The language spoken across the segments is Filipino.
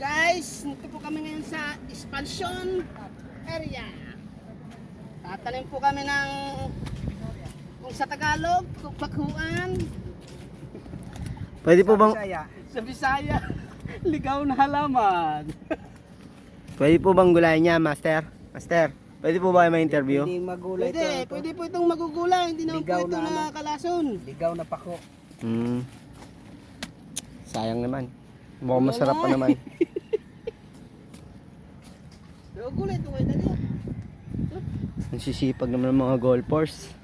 Guys, nito po kami ngayon sa expansion area. Tatanim po kami ng, kung sa Tagalog, kung bakuan. Pwede po bang Sa Bisaya, ligaw na halaman. Pwede po bang gulayan niya, Master? Master, pwede po ba may interview? Hindi magulay Pwede, ito. pwede po itong magugulay, hindi naman po Ligaw ito na na kalason. Ligaw na pako. Sayang naman. Mukhang masarap pa naman. Gulay ito kayo dali. Nagsisipag naman ng mga golfers.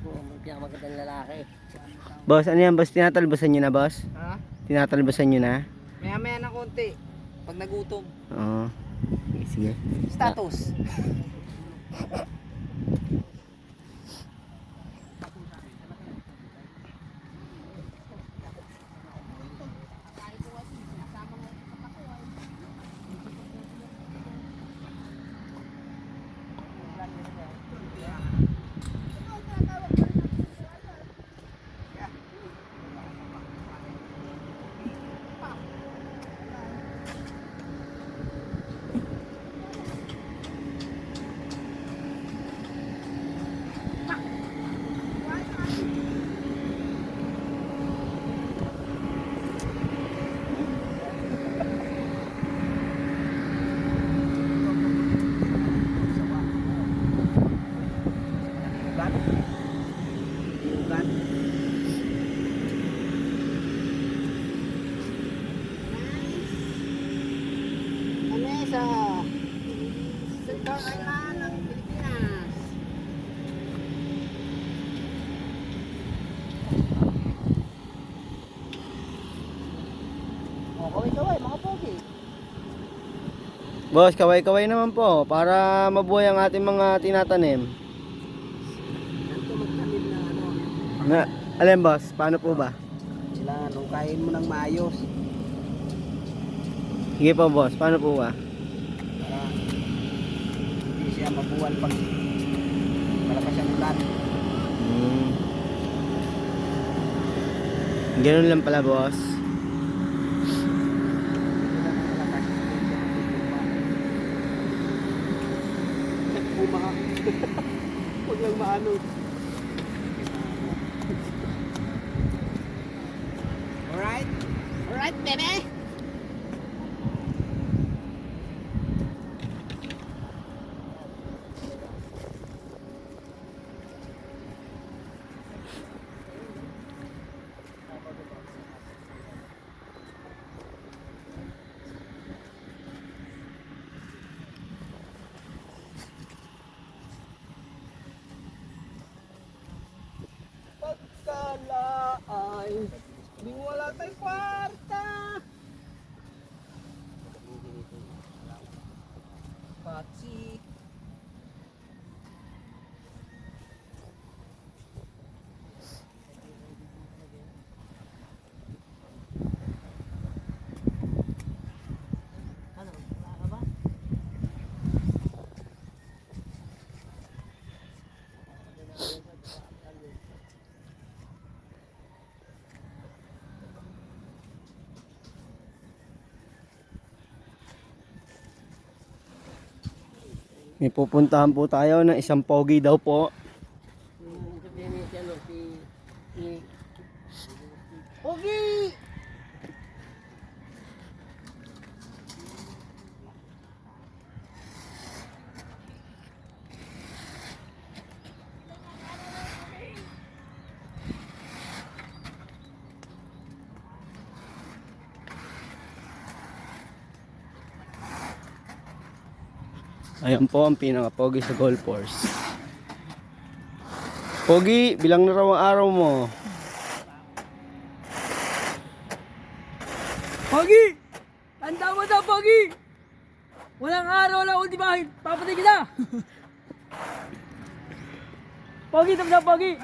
Magandang lalaki. Boss, ano yan, boss? Tinatalbasan nyo na, boss? Ha? Tinatalbasan nyo na? Maya-maya na konti. Pag nagutom. Oo. Sige. Status. Kami sa Central Island ng Pilipinas. O, kaway-kaway, mga pogi. Boss, kaway-kaway naman po para mabuhay ang ating mga tinatanim. Ganito magtanim na ano. Na, alin boss, paano po ba? Sila hukayin mo ng maayos. Sige po boss, paano po ba? Para hindi siya mabuwal pag malakas ang ulan. Ganun lang pala boss. Bumaha. Huwag lang maano. Alright? Alright, baby. Pagkala ay di wala tayong kwarta. Patsi. May pupuntahan po tayo ng isang pogi daw po. Pogi! Ayan po ang pinaka-pogi sa golfers. Pogi, bilang na raw ang araw mo. Pogi! Tanda mo daw, Pogi! Walang araw lang ultimahin. Papatay kita! Pogi, tanda, Pogi!